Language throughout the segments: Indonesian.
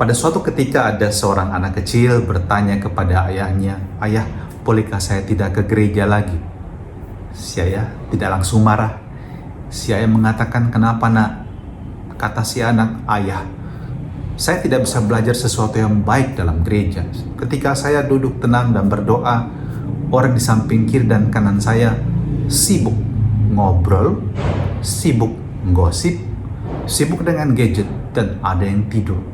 Pada suatu ketika ada seorang anak kecil bertanya kepada ayahnya, "Ayah, bolehkah saya tidak ke gereja lagi?" Si ayah tidak langsung marah. Si ayah mengatakan, "Kenapa nak?" Kata si anak, "Ayah, saya tidak bisa belajar sesuatu yang baik dalam gereja. Ketika saya duduk tenang dan berdoa, orang di samping kiri dan kanan saya sibuk ngobrol, sibuk gosip, sibuk dengan gadget, dan ada yang tidur.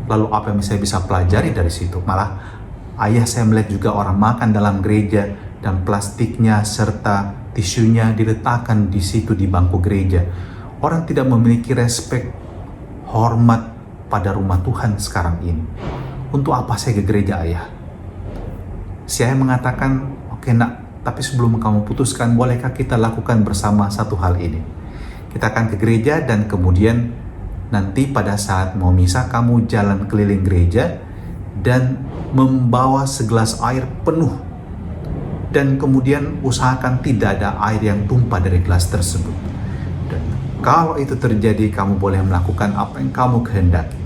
Lalu apa yang saya bisa pelajari dari situ? Malah ayah saya melihat juga orang makan dalam gereja dan plastiknya serta tisunya diletakkan di situ di bangku gereja. Orang tidak memiliki respek, hormat pada rumah Tuhan sekarang ini. Untuk apa saya ke gereja, ayah?" Si ayah mengatakan, "Oke nak, tapi sebelum kamu putuskan, bolehkah kita lakukan bersama satu hal ini? Kita akan ke gereja dan kemudian nanti pada saat mau misa kamu jalan keliling gereja dan membawa segelas air penuh. Dan kemudian usahakan tidak ada air yang tumpah dari gelas tersebut. Dan kalau itu terjadi, kamu boleh melakukan apa yang kamu kehendaki."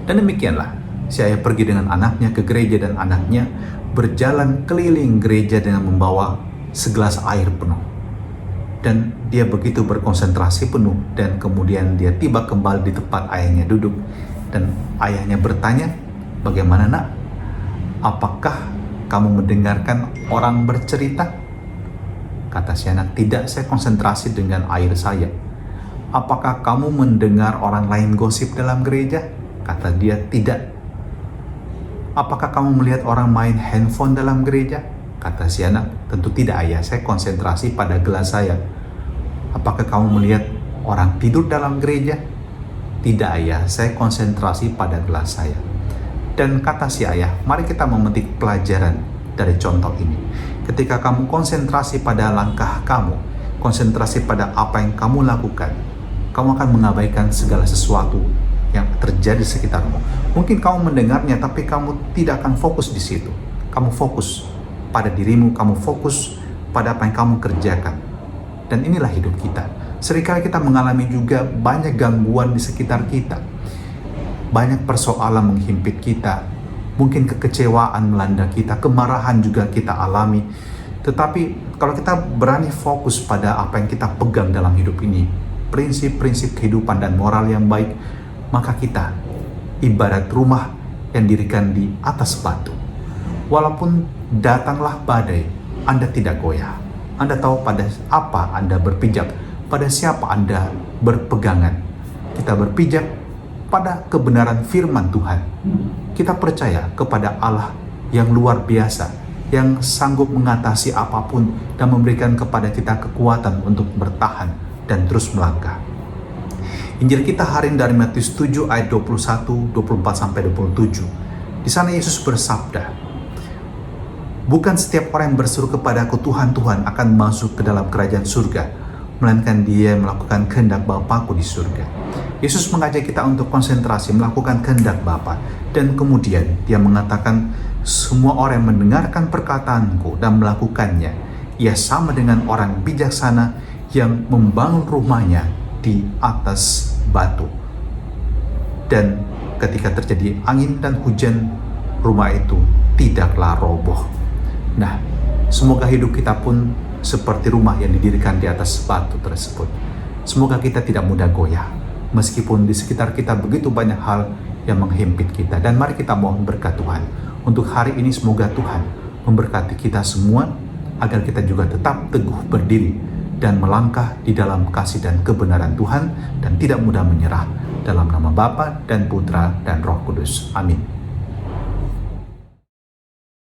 Dan demikianlah, si ayah pergi dengan anaknya ke gereja dan anaknya berjalan keliling gereja dengan membawa segelas air penuh. Dan dia begitu berkonsentrasi penuh dan kemudian dia tiba kembali di tempat ayahnya duduk. Dan ayahnya bertanya, "Bagaimana nak? Apakah kamu mendengarkan orang bercerita?" Kata si anak, "Tidak, saya konsentrasi dengan air saya." "Apakah kamu mendengar orang lain gosip dalam gereja?" Kata dia, "Tidak." "Apakah kamu melihat orang main handphone dalam gereja?" Kata si anak, "Tentu tidak ayah, saya konsentrasi pada gelas saya." "Apakah kamu melihat orang tidur dalam gereja?" "Tidak ayah, saya konsentrasi pada gelas saya." Dan kata si ayah, mari kita memetik pelajaran dari contoh ini. Ketika kamu konsentrasi pada langkah kamu, konsentrasi pada apa yang kamu lakukan, kamu akan mengabaikan segala sesuatu yang terjadi di sekitarmu. Mungkin kamu mendengarnya, tapi kamu tidak akan fokus di situ. Kamu fokus pada dirimu, kamu fokus pada apa yang kamu kerjakan. Dan inilah hidup kita. Seringkali kita mengalami juga banyak gangguan di sekitar kita. Banyak persoalan menghimpit kita. Mungkin kekecewaan melanda kita, kemarahan juga kita alami. Tetapi kalau kita berani fokus pada apa yang kita pegang dalam hidup ini, prinsip-prinsip kehidupan dan moral yang baik, maka kita ibarat rumah yang didirikan di atas batu. Walaupun datanglah badai, Anda tidak goyah. Anda tahu pada apa Anda berpijak, pada siapa Anda berpegangan. Kita berpijak pada kebenaran firman Tuhan. Kita percaya kepada Allah yang luar biasa, yang sanggup mengatasi apapun dan memberikan kepada kita kekuatan untuk bertahan dan terus melangkah. Injil kita hari ini dari Matius 7 ayat 21, 24-27. Di sana Yesus bersabda, "Bukan setiap orang yang berseru kepadaku, Tuhan, Tuhan, akan masuk ke dalam kerajaan surga, melainkan dia yang melakukan kehendak Bapa-Ku di surga." Yesus mengajak kita untuk konsentrasi melakukan kehendak Bapa. Dan kemudian dia mengatakan, "Semua orang yang mendengarkan perkataanku dan melakukannya, ia sama dengan orang bijaksana yang membangun rumahnya di atas batu. Dan ketika terjadi angin dan hujan, rumah itu tidaklah roboh." Nah, semoga hidup kita pun seperti rumah yang didirikan di atas batu tersebut. Semoga kita tidak mudah goyah, meskipun di sekitar kita begitu banyak hal yang menghimpit kita. Dan mari kita mohon berkat Tuhan. Untuk hari ini semoga Tuhan memberkati kita semua, agar kita juga tetap teguh berdiri dan melangkah di dalam kasih dan kebenaran Tuhan, dan tidak mudah menyerah. Dalam nama Bapa dan Putra dan Roh Kudus. Amin.